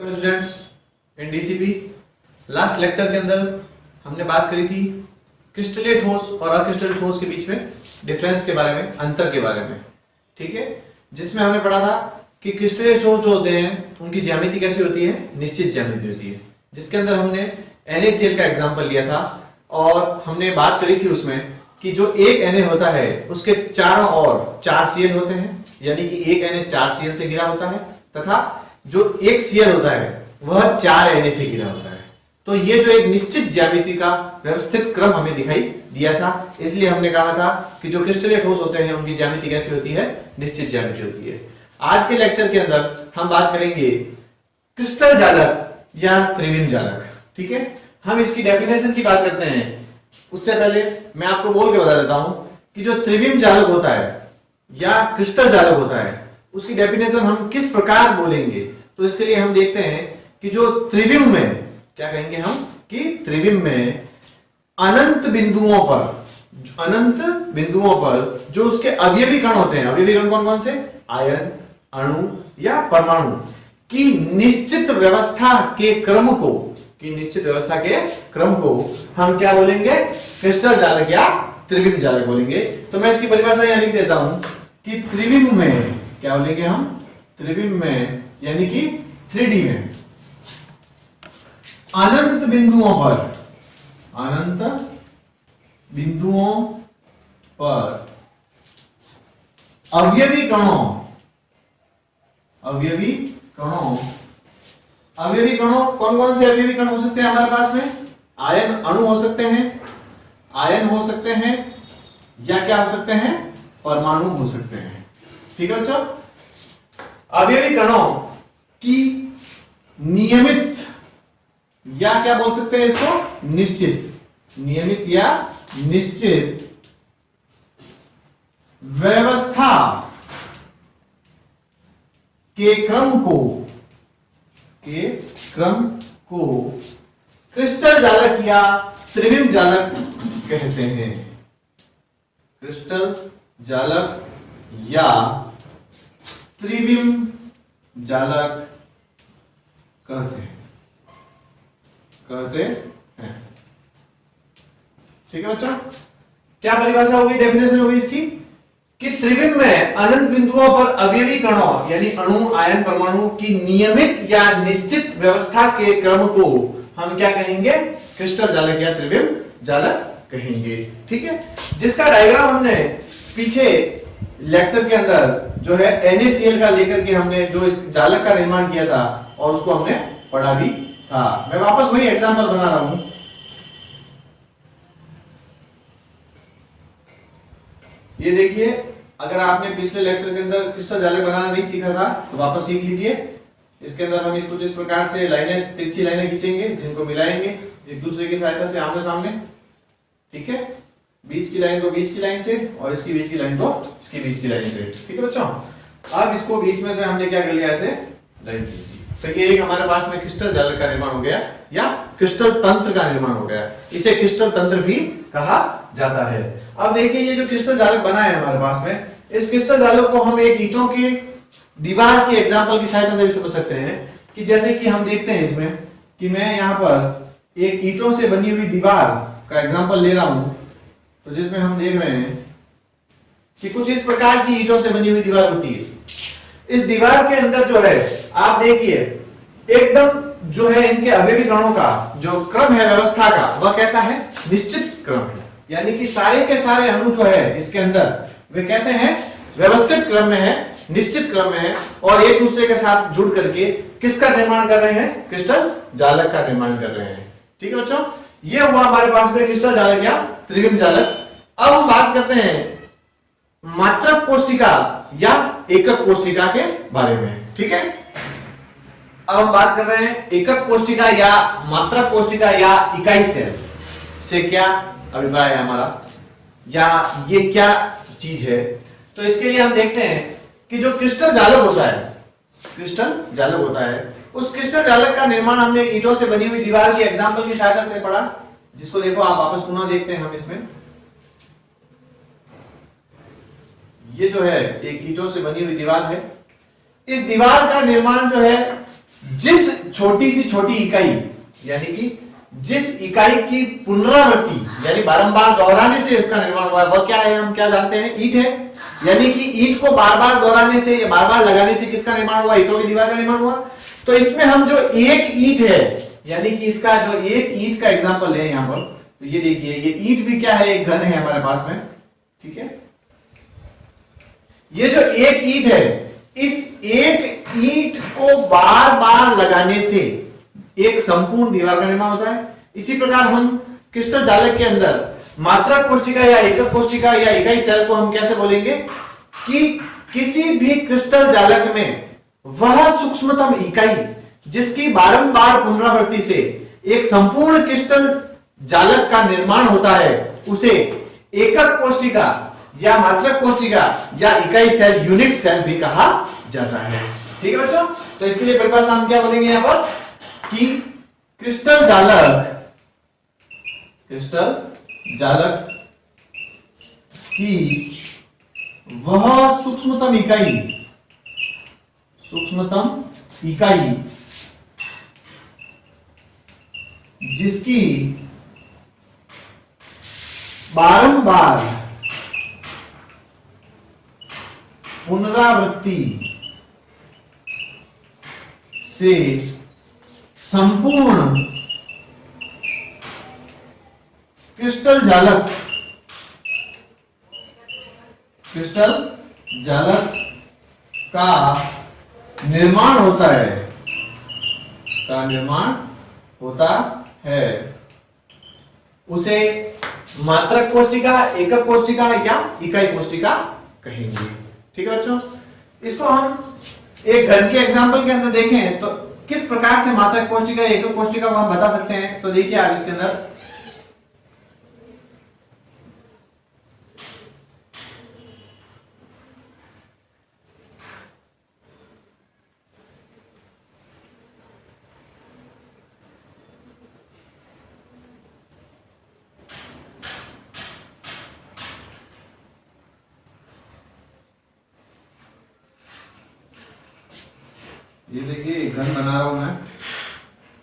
Students in DCP last lecture के अंदर हमने बात करी थी क्रिस्टलीय ठोस और अक्रिस्टलीय ठोस के बीच में डिफरेंस के बारे में, अंतर के बारे में। ठीक है, जिसमें हमने पढ़ा था कि क्रिस्टलीय ठोस जो होते हैं उनकी ज्यामिति कैसी होती है, निश्चित ज्यामिति होती है, जिसके अंदर हमने NaCl का एग्जांपल लिया था और हमने बात करी थी उसमें कि जो एक Na होता है उसके चारों ओर 4 Cl होते हैं, यानी कि एक Na 4 Cl से घिरा होता है तथा जो एक Cl होता है वह 4 Na से घिरा होता है। तो ये जो एक निश्चित ज्यामिति का व्यवस्थित क्रम हमें दिखाई दिया था, इसलिए हमने कहा था कि जो क्रिस्टलीय ठोस होते हैं उनकी ज्यामिति कैसी होती है, निश्चित ज्यामिति होती है। आज के लेक्चर के अंदर हम बात करेंगे क्रिस्टल जालक या त्रिविम जालक। ठीक है, हम इसकी डेफिनेशन की बात करते हैं उससे पहले मैं आपको बोल के बता देता हूं कि जो त्रिविम जालक होता है या क्रिस्टल जालक होता है उसकी डेफिनेशन हम किस प्रकार बोलेंगे। तो इसके लिए हम देखते हैं कि जो त्रिविम में क्या कहेंगे हम कि त्रिविम में अनंत बिंदुओं पर जो उसके अवयवी कण होते हैं, अवयवी कण कौन कौन से, आयन, अणु या परमाणु की निश्चित व्यवस्था के क्रम को हम क्या बोलेंगे, क्रिस्टल जालक या त्रिविम जालक बोलेंगे। तो मैं इसकी परिभाषा यहां लिख देता हूं कि त्रिविम में क्या बोलेंगे हम, त्रिविम में यानी कि 3D में अनंत बिंदुओं पर अवयवी कणों कौन कौन से अवयवी कण हो सकते हैं हमारे पास में, आयन अणु हो सकते हैं, या क्या हो सकते हैं, परमाणु हो सकते हैं। ठीक है बच्चों, अवयवी कणों की नियमित या क्या बोल सकते हैं इसको, नियमित या निश्चित व्यवस्था के क्रम को क्रिस्टल जालक या त्रिविम जालक कहते हैं। क्रिस्टल जालक या त्रिविम जालक कहते हैं। ठीक है बच्चों, क्या परिभाषा होगी, डेफिनेशन होगी इसकी कि त्रिविम में अनंत बिंदुओं पर अवयवी कणों यानी अणु, आयन, परमाणु की नियमित या निश्चित व्यवस्था के क्रम को हम क्या कहेंगे, क्रिस्टल जालक या त्रिविम जालक कहेंगे। ठीक है, जिसका डायग्राम हमने पीछे लेक्चर के अंदर जो है NaCl का लेकर के हमने जो इस जालक का निर्माण किया था और उसको हमने पढ़ा भी था। मैं वापस वही एग्जांपल बना रहा हूं। ये देखिए, अगर आपने पिछले लेक्चर के अंदर क्रिस्टल जालक बनाना नहीं सीखा था तो वापस सीख लीजिए। इसके अंदर हम इसको जिस प्रकार से लाइनें, तिरछी लाइनें खींचेंगे जिनको मिलाएंगे एक दूसरे की सहायता से आमने सामने। ठीक है, बीच की लाइन को बीच की लाइन से और इसकी बीच की लाइन को इसकी बीच की लाइन से। ठीक है बच्चों, अब इसको बीच में से हमने क्या कर लिया, ऐसे लाइन खींच दी। तो ये एक हमारे पास में क्रिस्टल जालक का निर्माण हो गया या क्रिस्टल तंत्र का निर्माण हो गया। इसे क्रिस्टल तंत्र भी कहा जाता है। अब देखिए, ये जो क्रिस्टल जालक बना है हमारे पास में, इस क्रिस्टल जालक को हम एक ईंटों की दीवार की एग्जांपल की सहायता से भी समझ सकते हैं कि जैसे कि हम देखते हैं इसमें कि मैं यहां पर एक ईंटों से बनी हुई दीवार का एग्जांपल ले रहा हूं, तो जिसमें हम देख रहे हैं कि कुछ इस प्रकार की ईंटों से बनी हुई दीवार होती है। इस दीवार के अंदर जो है आप देखिए एकदम जो है इनके अवयवी कणों का जो क्रम है व्यवस्था का, वह कैसा है, निश्चित क्रम है। यानी कि सारे के सारे अणु जो है इसके अंदर वे कैसे हैं, व्यवस्थित क्रम में है, निश्चित क्रम में है और एक दूसरे के साथ जुड़ करके किसका निर्माण कर रहे हैं, क्रिस्टल जालक का निर्माण कर रहे हैं। ठीक है बच्चों, ये हुआ हमारे पास में क्रिस्टल जालक या त्रिविम जालक। अब हम बात करते हैं मात्रक कोष्ठिका या एकक कोष्ठिका के बारे में। ठीक है, अब हम बात कर रहे हैं एकक कोष्ठिका या मात्रक कोष्ठिका या इकाई सेल से क्या अभिप्राय है हमारा, या ये क्या चीज है। तो इसके लिए हम देखते हैं कि जो क्रिस्टल जालक होता है, उस क्रिस्टल जालक का निर्माण हमने ईंटों से बनी हुई दीवार की एग्जांपल की सहायता से पढ़ा, जिसको देखो आप वापस पुनः देखते हैं हम इसमें। ये जो है एक ईंटों से बनी हुई दीवार है। इस दीवार का निर्माण जो है जिस छोटी सी छोटी इकाई, यानी कि जिस इकाई की पुनरावृत्ति यानी बारंबार दोहराने से इसका निर्माण हुआ है, वह क्या है, हम क्या जानते हैं, ईंट है। यानी कि ईंट को बार बार दोहराने से या बार बार लगाने से किसका निर्माण हुआ, ईंटों की दीवार का निर्माण हुआ। तो इसमें हम जो एक ईंट है, यानी कि इसका जो एक ईंट का एग्जांपल है यहां पर, तो ये देखिए, ये ईंट भी क्या है, एक घन है हमारे पास में, ठीक है। ये जो एक ईंट है, इस एक ईंट को बार बार लगाने से एक संपूर्ण दीवार का निर्माण होता है। इसी प्रकार हम क्रिस्टल जालक के अंदर मात्रक कोशिका या एकक कोशिका या इकाई सेल को हम कैसे बोलेंगे कि किसी भी क्रिस्टल जालक में वह सूक्ष्मतम इकाई जिसकी बारंबार पुनरावृत्ति से एक संपूर्ण क्रिस्टल जालक का निर्माण होता है, उसे एकक कोशिका या मात्रक कोशिका या इकाई सेल, यूनिट सेल भी कहा जाता है। ठीक है बच्चों, तो इसके लिए परिभाषा हम क्या बोलेंगे यहां पर कि क्रिस्टल जालक की वह सूक्ष्मतम इकाई जिसकी बारंबार पुनरावृत्ति से संपूर्ण क्रिस्टल जालक का निर्माण होता है, उसे मात्रक कोशिका, एकक कोशिका या इकाई कोशिका कहेंगे। ठीक है बच्चों, इसको हम एक घन के एग्जांपल के अंदर देखें तो किस प्रकार से मात्रक कोशिका, एकक कोशिका को हम बता सकते हैं। तो देखिए आप इसके अंदर ये देखिए घन बना रहा हूं मैं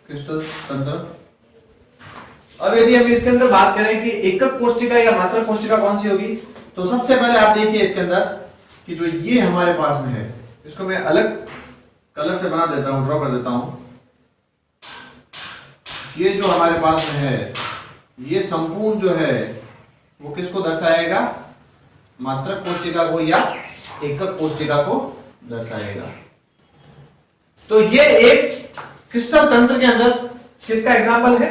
क्रिस्टल तंत्र। अब यदि हम इसके अंदर बात करें कि एकक कोशिका या मात्रक कोशिका कौन सी होगी, तो सबसे पहले आप देखिए इसके अंदर कि जो ये हमारे पास में है, इसको मैं अलग कलर से बना देता हूं, ड्रॉ कर देता हूं। ये जो हमारे पास में है, ये संपूर्ण जो है वो किसको दर्शाएगा, मात्रक कोशिका को या एकक कोशिका को दर्शाएगा। तो ये एक क्रिस्टल तंत्र के अंदर किसका एग्जाम्पल है,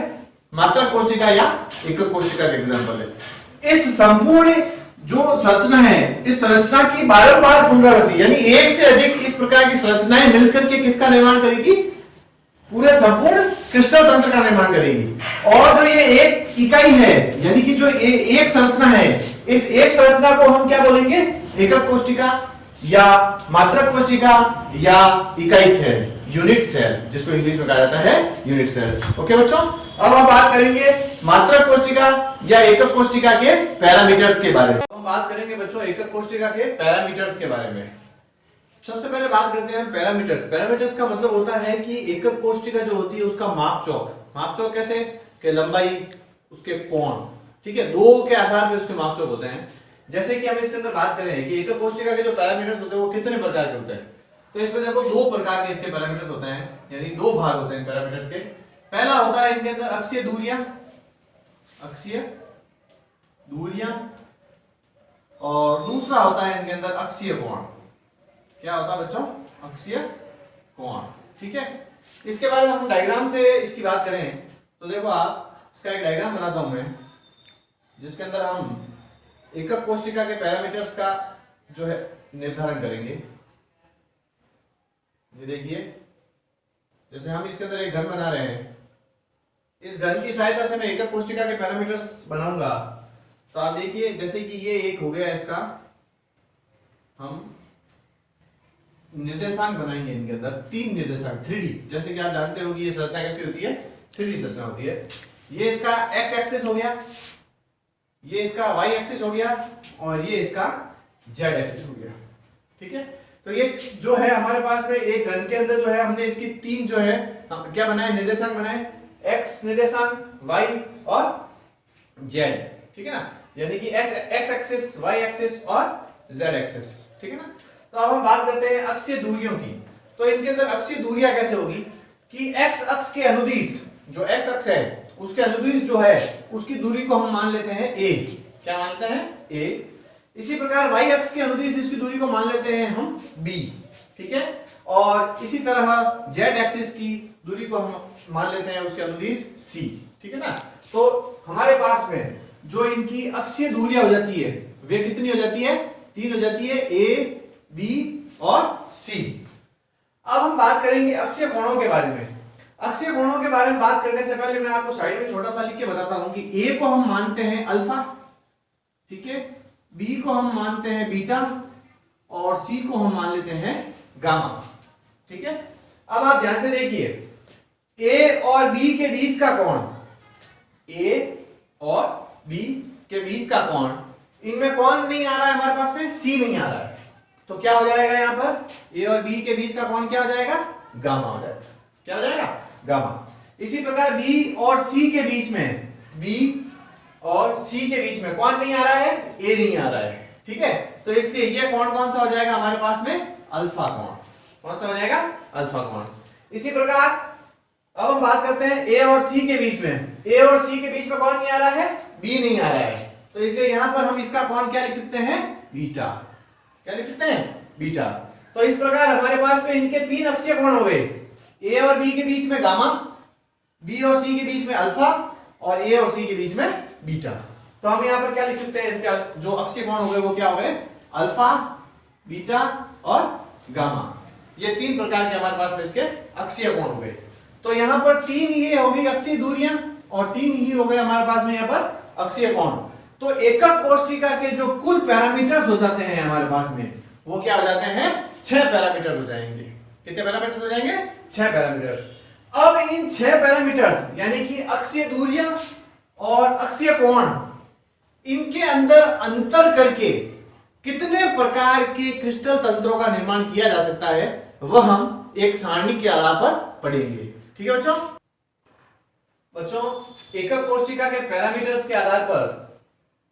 मात्रक कोशिका या एकक कोशिका का एग्जाम्पल है। इस संपूर्ण जो संरचना है, इस संरचना की बारंबार पुनरावृत्ति यानी एक से अधिक इस प्रकार की संरचनाएं मिलकर के किसका निर्माण करेगी, पूरे संपूर्ण क्रिस्टल तंत्र का निर्माण करेगी। और जो ये एक इकाई है, यानी कि जो एक संरचना है, इस एक संरचना को हम क्या बोलेंगे, एकक कोशिका या मात्रक कोशिका या इकाई सेल, यूनिट सेल, जिसको इंग्लिश में कहा जाता है यूनिट सेल। ओके बच्चों, अब हम बात करेंगे मात्रक कोशिका या एकक कोशिका के पैरामीटर्स के बारे में। हम बात करेंगे बच्चों एकक कोशिका के पैरामीटर्स के बारे में। सबसे पहले बात करते हैं पैरामीटर्स। पैरामीटर्स का मतलब होता है कि एकक कोशिका जो होती है उसका माप चौक कैसे, कि लंबाई, उसके कोण, ठीक है, दो के आधार पर उसके माप चौक होते हैं। जैसे कि हम इसके अंदर बात करें कि एकक कोशिका के जो पैरामीटर्स होते हैं वो कितने प्रकार के होते हैं, तो इसमें देखो दो प्रकार के इसके पैरामीटर्स होते हैं, यानी दो भाग होते हैं पैरामीटर्स के। पहला होता है इनके अंदर अक्षीय दूरियां और दूसरा होता है इनके अंदर अक्षीय कोण। क्या होता है बच्चों, अक्षीय कोण। ठीक है, इसके बारे में हम डायग्राम से इसकी बात करें तो देखो आप, इसका एक डायग्राम बनाता हूं मैं, जिसके अंदर हम एकक कोशिका के पैरामीटर्स का जो है निर्धारण करेंगे। ये देखिए, जैसे हम इसके अंदर एक घन बना रहे हैं, इस घन की सहायता से मैं एकक कोशिका के पैरामीटर्स बनाऊंगा। तो आप देखिए, जैसे कि ये एक हो गया, इसका हम निर्देशांक बनाएंगे इनके अंदर, तीन निर्देशांक 3D। जैसे कि आप जानते हो कि ये संरचना कैसी होती है, 3D संरचना होती है। ये इसका एक्स एक्सिस हो गया, ये इसका वाई एक्सिस हो गया और ये इसका जेड एक्सिस हो गया। ठीक है, तो ये जो है हमारे पास में एक घन के अंदर जो है हमने इसकी तीन जो है क्या बनाए, निर्देशांक बनाए, x निर्देशांक, y और z, ठीक है ना, यानी कि x एक्सिस, y एक्सिस और z एक्सिस, ठीक है ना। तो अब हम बात करते हैं अक्षीय दूरियों की। तो इनके अंदर अक्षीय दूरियां कैसे होगी कि x अक्ष के अनुदिश, जो x अक्ष है उसके अनुदिश जो है उसकी दूरी को हम मान लेते हैं a, क्या मान लेते हैं a। इसी प्रकार y अक्ष के अनुदिश इसकी दूरी को मान लेते हैं हम b, ठीक है। और इसी तरह z एक्सिस की दूरी को हम मान लेते हैं उसके अनुदिश c, ठीक है ना। तो हमारे पास में जो इनकी अक्षीय दूरियां हो जाती है वे कितनी हो जाती है, 3 हो जाती है, a, b और c। अब हम बात करेंगे अक्षीय कोणों के बारे में। अक्षीय कोणों के बारे में बात करने से पहले मैं आपको साइड में छोटा सा लिख के बताता हूं कि a को हम मानते हैं अल्फा, ठीक है, b को हम मानते हैं बीटा और c को हम मान लेते हैं गामा, ठीक है। अब आप ध्यान से देखिए, a और b के बीच का कोण, a और b के बीच का कोण, इनमें कौन नहीं आ रहा है हमारे पास में, c नहीं आ रहा है, तो क्या हो जाएगा यहाँ पर a और b के बीच का कोण क्या हो जाएगा, गामा हो जाएगा, क्या हो जाएगा, गामा। इसी प्रकार b और c के बीच में, b और c के बीच में कौन नहीं आ रहा है, a नहीं आ रहा है, ठीक है। तो इसलिए ये कोण कौन सा हो जाएगा हमारे पास में, अल्फा कोण, कौन सा हो जाएगा, अल्फा कोण। इसी प्रकार अब हम बात करते हैं a और c के बीच में, a और c के बीच में कौन नहीं आ रहा है, b नहीं आ रहा है, तो इसलिए यहां पर हम इसका कोण क्या लिख सकते हैं, बीटा, क्या लिख सकते हैं, बीटा। तो इस प्रकार हमारे पास में इनके तीन अक्षीय कोण हो गए, a और b के बीच में गामा, b और c के बीच में अल्फा और a और c के बीच में बीटा। तो हम यहाँ पर क्या लिख सकते हैं, इसका जो अक्षीय कोण हो गए वो क्या हो गए, अल्फा, बीटा और गामा। ये तीन प्रकार के हमारे पास में इसके अक्षीय कोण हो गए। तो यहाँ पर तीन ये हो गई अक्षीय दूरियां और तीन ही हो गए हमारे पास में यहाँ पर अक्षीय कोण। तो एकक कोष्ठिका के जो कुल पैरामीटर्स हो जाते हैं हमारे पास में वो क्या हो जाते हैं, 6 पैरामीटर्स हो जाएंगे। कितने पैरामीटर्स हो जाएंगे, 6 पैरामीटर्स। अब इन 6 पैरामीटर्स यानी कि अक्षीय दूरियां और अक्षीय कोण, इनके अंदर अंतर करके कितने प्रकार के क्रिस्टल तंत्रों का निर्माण किया जा सकता है वह हम एक सारणी के आधार पर पढ़ेंगे, ठीक है बच्चों। एकक कोष्ठिका के पैरामीटर्स के आधार पर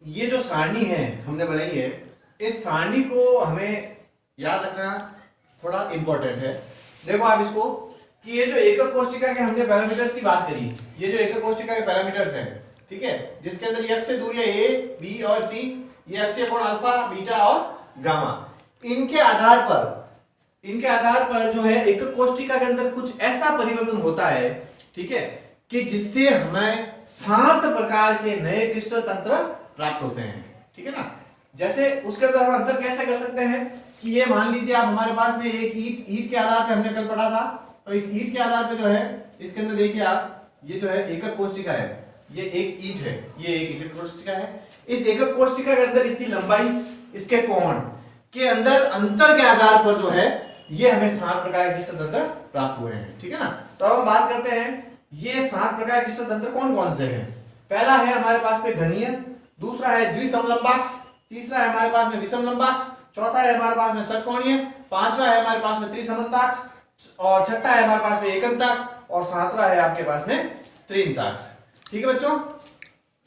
ये जो सारणी है हमने बनाई है, इस सारणी को हमें याद रखना थोड़ा इंपॉर्टेंट है। देखो आप इसको कि ये जो एकक कोष्ठिका के हमने पैरामीटर्स की बात करी, ये जो एकक कोष्ठिका के पैरामीटर्स हैं, ठीक है, जिसके अंदर ये अक्षीय दूरियां a, b और c, ये अक्षीय कोण अल्फा, बीटा और गामा, इनके आधार पर जो है एकक कोष्ठिका के अंदर कुछ ऐसा परिवर्तन होता है, ठीक है, कि जिससे हमें 7 प्रकार के नए क्रिस्टल तंत्र प्राप्त होते हैं, ठीक है ना। जैसे उसके अंदर हम अंतर कैसे कर सकते हैं कि ये मान लीजिए आप हमारे पास में एक ईंट के आधार पे हमने कल पढ़ा था, तो इस ईंट के आधार पे जो है इसके अंदर देखिए आप, ये जो है एकक कोष्ठिका है, ये एक ईंट है, ये एक एकक कोष्ठिका है। इस एकक कोष्ठिका के अंदर इसकी लंबाई, इसके कोण के अंदर अंतर के आधार पर जो है ये हमें 7 प्रकार के क्रिस्टल तंत्र प्राप्त हुए हैं, ठीक है ना। तो अब हम बात करते हैं ये 7 प्रकार के क्रिस्टल तंत्र कौन कौन से हैं। पहला है हमारे पास में घनीय, दूसरा है द्विसमलंबाक्ष, तीसरा है हमारे पास में विषमलंबाक्ष, चौथा है हमारे पास में षटकोणीय, पांचवा है हमारे पास में त्रिसमन्ताक्ष और छठा है हमारे पास में एकंताक्ष और सातवां है आपके पास में त्रिंताक्ष, ठीक है बच्चों।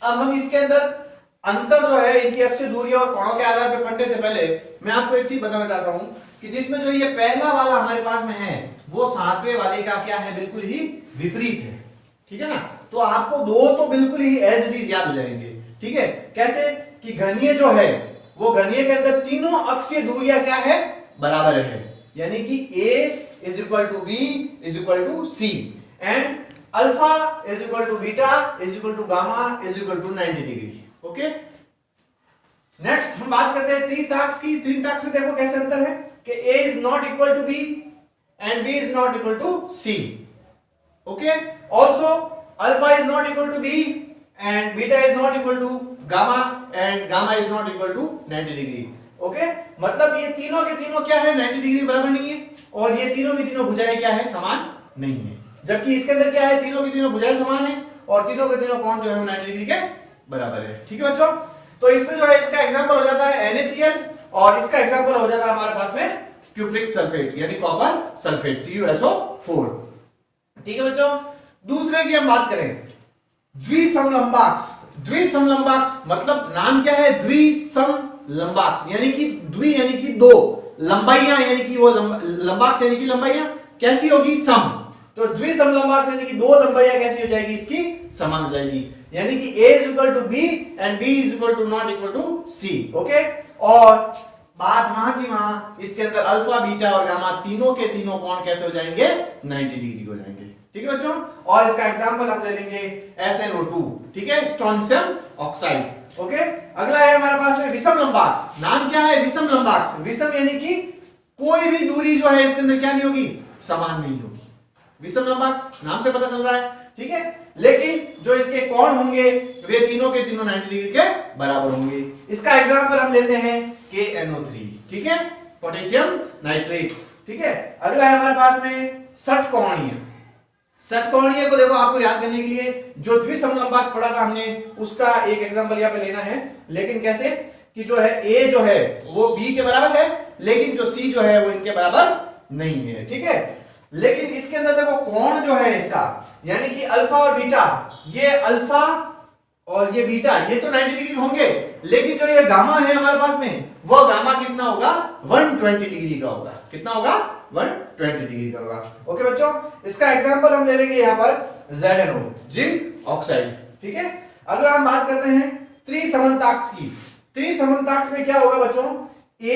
अब हम इसके अंदर अंतर जो है इनकी अक्षीय दूरियों और कोणों के आधार पर पढ़ने से पहले मैं आपको एक चीज बताना चाहता हूं कि जिसमें जो ये पहला वाला हमारे पास में है वो सातवें वाले का क्या है, बिल्कुल ही विपरीत है, ठीक है ना। तो आपको दो तो बिल्कुल ही एज इट इज याद हो जाएंगे, ठीक है। कैसे कि घनीय जो है वो घनीय के अंदर तीनों अक्षीय दूरियां क्या है, बराबर है, यानी कि a is equal to b is equal to c and alpha is equal to beta is equal to gamma is equal to 90 degree, okay. Next हम बात करते हैं त्रिताक्ष की। त्रिताक्ष में देखो कैसे अंतर है कि a is not equal to b and b is not equal to c, okay. Also alpha is not equal to b and beta is not equal to gamma and gamma is not equal to 90 degree, okay. मतलब ये तीनों के तीनों क्या है, 90 degree बराबर नहीं है और ये तीनों की तीनों भुजाएं क्या है, समान नहीं है। जबकि इसके अंदर क्या है, तीनों की तीनों भुजाएं समान है और तीनों के तीनों कोण जो है 90 डिग्री के बराबर है, ठीक है बच्चों। तो इसमें जो है इसका एग्जांपल हो जाता है NaCl और इसका एग्जांपल हो जाता है हमारे पास में क्यूप्रिक सल्फेट यानी कॉपर सल्फेट CuSO4। ठीक है बच्चों, दूसरे की हम बात करें द्विसमलंबाक्स। द्विसमलंबाक्स मतलब नाम क्या है, द्विसमलंबाक्स यानी कि द्वि यानी कि दो, लंबाइयां यानी कि वो लंबाक्स यानी कि लंबाइयां कैसी होगी, सम। तो द्विसमलंबाक्स यानी कि दो लंबाइयां कैसी हो जाएगी, इसकी समान हो जाएगी, यानी कि A is equal to B and B is equal to not equal to C। Okay, और बात वहां की वहां, इसके अंदर अल्फा बीटा और गामा तीनों के तीनों कोण कैसे हो जाएंगे, 90 डिग्री हो जाएंगे। ठीक है बच्चों, और इसका एग्जांपल हम ले लेंगे SnO2, ठीक है, स्ट्रोंशियम ऑक्साइड। ओके, अगला है हमारे पास में विषम लंबाक्स। नाम क्या है, विषम लंबाक्स। विषम यानी कि कोई भी दूरी जो है इसके अंदर क्या नहीं होगी, समान नहीं होगी। विषम लंबाक्स नाम से पता चल रहा है, ठीक है, लेकिन जो इसके कोण होंगे वे तीनों के तीनों 90 डिग्री के बराबर होंगे। इसका एग्जांपल हम लेते हैं KNO3, ठीक है, पोटेशियम नाइट्रेट। ठीक है, अगला है हमारे पास में षटकोणीय। षटकोणीय को देखो, आपको याद करने के लिए जो द्विसमलंबाक्स पढ़ा था हमने, उसका एक एग्जांपल यहाँ पे लेना है, लेकिन कैसे कि जो है A जो है वो B के बराबर है, लेकिन जो C जो है वो इनके बराबर नहीं है। ठीक है, लेकिन इसके अंदर देखो कोण जो है इसका, यानी कि अल्फा और बीटा, ये अल्फा और ये बीटा ये तो 90 डिग्री होंगे, लेकिन जो ये गामा है हमारे पास में, वो गामा कितना होगा, 120 डिग्री का होगा। कितना होगा, 120 डिग्री का होगा। ओके बच्चों, इसका एग्जांपल हम ले लेंगे यहाँ पर ZnO, जिंक ऑक्साइड। ठीक है, अगला हम बात करते हैं त्रिसमन्ताक्ष की। त्रिसमन्ताक्ष में क्या होगा बच्चों, A,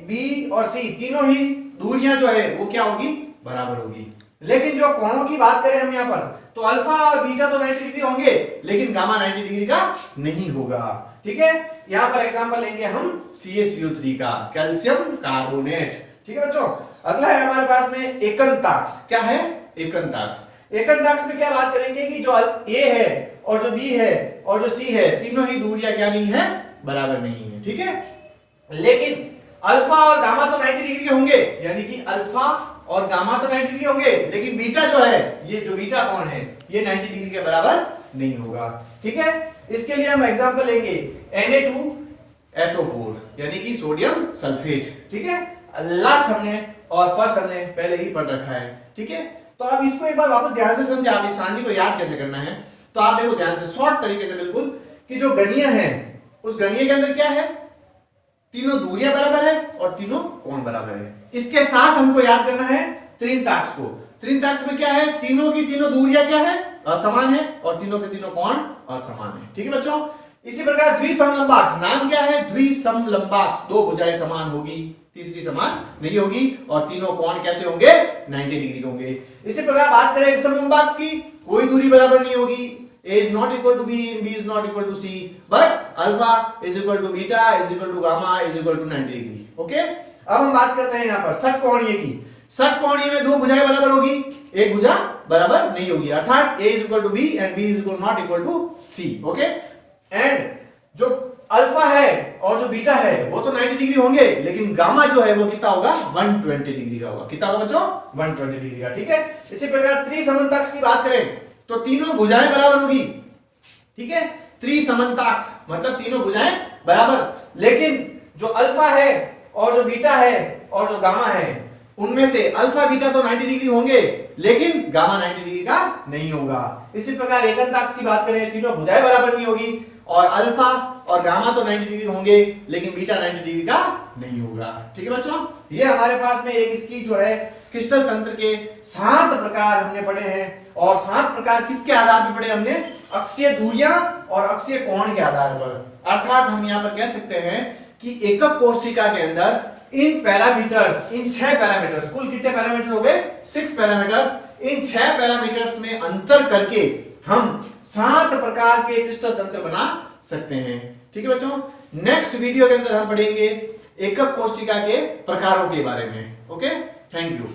B और C तीनों ही दूरियां जो है वो क्या होगी, बराबर होगी। लेकिन जो कोणों की बात करें हम यहाँ पर, तो अल्फा और बीटा तो 90 डिग्री होंगे, लेकिन गामा 90 डिग्री का नहीं होगा। ठीक है, यहाँ पर एग्जांपल लेंगे हम CaCO3 का, कैल्शियम कार्बोनेट। ठीक है बच्चों, अगला है हमारे पास में एकंताक्ष। क्या है, एकंताक्ष। एकंताक्ष में क्या बात करेंगे कि जो A है और जो B है और जो C है, तीनों ही दूरियां क्या नहीं है, बराबर नहीं है। ठीक है, लेकिन अल्फा और गामा तो 90 डिग्री के होंगे, यानी कि अल्फा और गामा तो 90 डिग्री होंगे, लेकिन बीटा जो है, ये जो बीटा कोण है, ये 90 डिग्री के बराबर नहीं होगा। ठीक है, इसके लिए हम एग्जांपल लेंगे Na2SO4 यानी कि सोडियम सल्फेट। ठीक है, लास्ट हमने और फर्स्ट हमने पहले ही पढ़ रखा है। ठीक है, तो आप इसको एक बार वापस ध्यान से समझे, आप इस सारणी को याद कैसे करना है। तो आप देखो ध्यान से, शॉर्ट तरीके से बिल्कुल, कि जो गणिय है उस गणिय के अंदर क्या है, तीनों दूरियां बराबर है और तीनों कोण बराबर है। इसके साथ हमको याद करना है त्रिताक्ष को। त्रिताक्ष में क्या है, तीनों की तीनों दूरियां क्या है, असमान है, और तीनों के तीनों कोण असमान है। ठीक है बच्चों, इसी प्रकार द्विसमलंबाक्ष, नाम क्या है, द्विसमलंबाक्ष, दो भुजाएं समान होगी, तीसरी समान नहीं होगी, और तीनों कोण कैसे होंगे, 90 डिग्री होंगे। इसी प्रकार बात करें विषमलंबाक्ष की, कोई दूरी बराबर नहीं होगी, A is not equal to B, B is not equal to C, but alpha is equal to beta is equal to gamma is equal to 90 degree. Okay, अब हम बात करते हैं यहाँ पर षटकोणीय की। षटकोणीय में दो भुजाएं बराबर होगी, एक भुजा बराबर नहीं होगी, अर्थात A is equal to B and B is equal not equal to C। Okay, and जो अल्फा है और जो बीटा है वो तो 90 डिग्री होंगे, लेकिन गामा जो है वो कितना होगा, 120 डिग्री का होगा। कितना होगा बच्चों, 120 डिग्री का। ठीक है, इसी प्रकार त्रिसमन्ताक्ष की बात करें तो तीनों भुजाएं बराबर होगी। ठीक है, त्रिसमन्ताक्ष मतलब तीनों भुजाएं बराबर, लेकिन जो अल्फा है और जो बीटा है और जो गामा है, उनमें से अल्फा बीटा तो 90 डिग्री होंगे, लेकिन गामा 90 डिग्री का नहीं होगा। इसी प्रकार एकंताक्ष की बात करें, तीनों भुजाएं बराबर नहीं होगी, और अल्फा और गामा तो 90 डिग्री होंगे, लेकिन बीटा 90 डिग्री का नहीं होगा। ठीक है बच्चों, ये हमारे पास में एक इसकी जो है क्रिस्टल तंत्र के 7 प्रकार हमने पढ़े हैं, और 7 प्रकार किसके आधार पर पढ़े हमने, अक्षीय दूरियां और अक्षीय कोण के आधार पर। अर्थात हम यहाँ पर कह सकते हैं कि एकक कोष्ठिका के अंदर इन पैरामीटर्स, इन 6 पैरामीटर्स, कुल कितने पैरामीटर हो गए, 6 पैरामीटर्स, इन 6 पैरामीटर्स में अंतर करके हम 7 प्रकार के क्रिस्टल तंत्र बना सकते हैं। ठीक है बच्चों, नेक्स्ट वीडियो के अंदर हम पढ़ेंगे एकक कोष्ठिका के प्रकारों के बारे में। Okay, thank you.